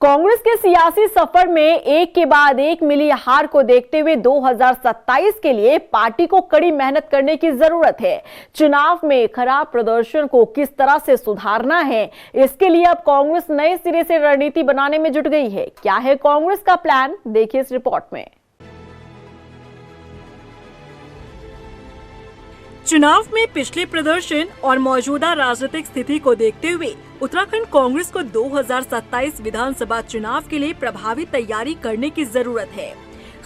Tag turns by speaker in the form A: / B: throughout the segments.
A: कांग्रेस के सियासी सफर में एक के बाद एक मिली हार को देखते हुए 2027 के लिए पार्टी को कड़ी मेहनत करने की जरूरत है। चुनाव में खराब प्रदर्शन को किस तरह से सुधारना है, इसके लिए अब कांग्रेस नए सिरे से रणनीति बनाने में जुट गई है। क्या है कांग्रेस का प्लान, देखिए इस रिपोर्ट में।
B: चुनाव में पिछले प्रदर्शन और मौजूदा राजनीतिक स्थिति को देखते हुए उत्तराखंड कांग्रेस को 2027 विधानसभा चुनाव के लिए प्रभावी तैयारी करने की जरूरत है।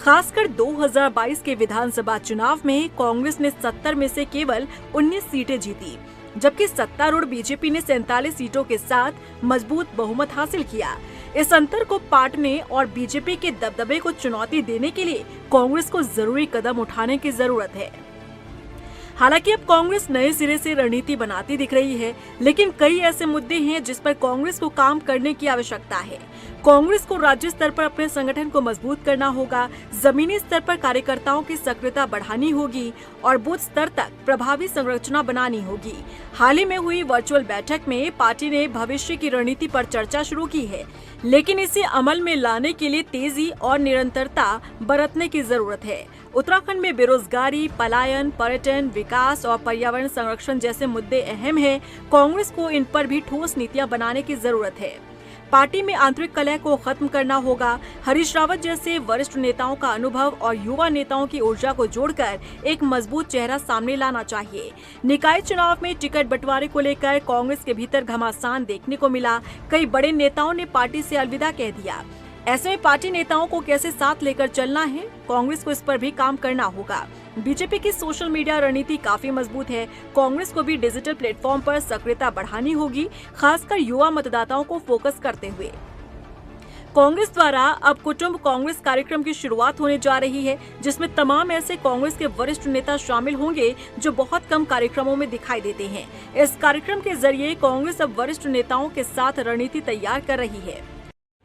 B: खासकर 2022 के विधानसभा चुनाव में कांग्रेस ने 70 में से केवल 19 सीटें जीती, जबकि सत्तारूढ़ बीजेपी ने 47 सीटों के साथ मजबूत बहुमत हासिल किया। इस अंतर को पाटने और बीजेपी के दबदबे को चुनौती देने के लिए कांग्रेस को जरूरी कदम उठाने की जरूरत है। हालांकि अब कांग्रेस नए सिरे से रणनीति बनाती दिख रही है, लेकिन कई ऐसे मुद्दे हैं जिस पर कांग्रेस को काम करने की आवश्यकता है। कांग्रेस को राज्य स्तर पर अपने संगठन को मजबूत करना होगा, जमीनी स्तर पर कार्यकर्ताओं की सक्रियता बढ़ानी होगी और बूथ स्तर तक प्रभावी संरचना बनानी होगी। हाल ही में हुई वर्चुअल बैठक में पार्टी ने भविष्य की रणनीति पर चर्चा शुरू की है, लेकिन इसे अमल में लाने के लिए तेजी और निरंतरता बरतने की जरूरत है। उत्तराखंड में बेरोजगारी, पलायन, पर्यटन, विकास और पर्यावरण संरक्षण जैसे मुद्दे अहम हैं। कांग्रेस को इन पर भी ठोस नीतियां बनाने की जरूरत है। पार्टी में आंतरिक कलह को खत्म करना होगा। हरीश रावत जैसे वरिष्ठ नेताओं का अनुभव और युवा नेताओं की ऊर्जा को जोड़कर एक मजबूत चेहरा सामने लाना चाहिए। निकाय चुनाव में टिकट बंटवारे को लेकर कांग्रेस के भीतर घमासान देखने को मिला। कई बड़े नेताओं ने पार्टी से अलविदा कह दिया। ऐसे में पार्टी नेताओं को कैसे साथ लेकर चलना है, कांग्रेस को इस पर भी काम करना होगा। बीजेपी की सोशल मीडिया रणनीति काफी मजबूत है। कांग्रेस को भी डिजिटल प्लेटफॉर्म पर सक्रियता बढ़ानी होगी, खासकर युवा मतदाताओं को फोकस करते हुए। कांग्रेस द्वारा अब कुटुंब कांग्रेस कार्यक्रम की शुरुआत होने जा रही है, जिसमें तमाम ऐसे कांग्रेस के वरिष्ठ नेता शामिल होंगे जो बहुत कम कार्यक्रमों में दिखाई देते हैं। इस कार्यक्रम के जरिए कांग्रेस अब वरिष्ठ नेताओं के साथ रणनीति तैयार कर रही है।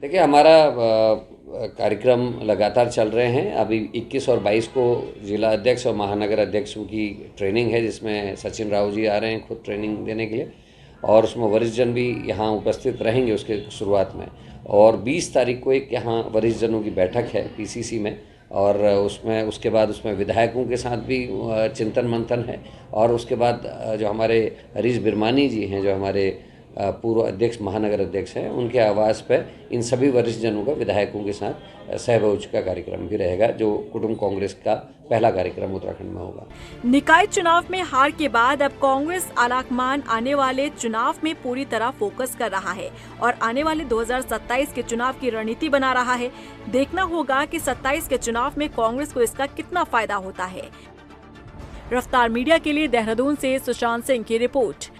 C: देखिए, हमारा कार्यक्रम लगातार चल रहे हैं। अभी 21 और 22 को जिला अध्यक्ष और महानगर अध्यक्षों की ट्रेनिंग है, जिसमें सचिन राव जी आ रहे हैं खुद ट्रेनिंग देने के लिए, और उसमें वरिष्ठ जन भी यहाँ उपस्थित रहेंगे उसके शुरुआत में। और 20 तारीख को एक यहाँ वरिष्ठ जनों की बैठक है पीसीसी में, और उसके बाद उसमें विधायकों के साथ भी चिंतन मंथन है। और उसके बाद जो हमारे हरीश बिरमानी जी हैं, जो हमारे पूर्व अध्यक्ष महानगर अध्यक्ष हैं, उनके आवास पर इन सभी वरिष्ठ जनों का विधायकों के साथ सहभोज का कार्यक्रम भी रहेगा, जो कुटुंब कांग्रेस का पहला कार्यक्रम उत्तराखंड में होगा।
B: निकाय चुनाव में हार के बाद अब कांग्रेस आलाकमान आने वाले चुनाव में पूरी तरह फोकस कर रहा है और आने वाले 2027 के चुनाव की रणनीति बना रहा है। देखना होगा कि 27 के चुनाव में कांग्रेस को इसका कितना फायदा होता है। रफ्तार मीडिया के लिए देहरादून से सुशांत सिंह की रिपोर्ट।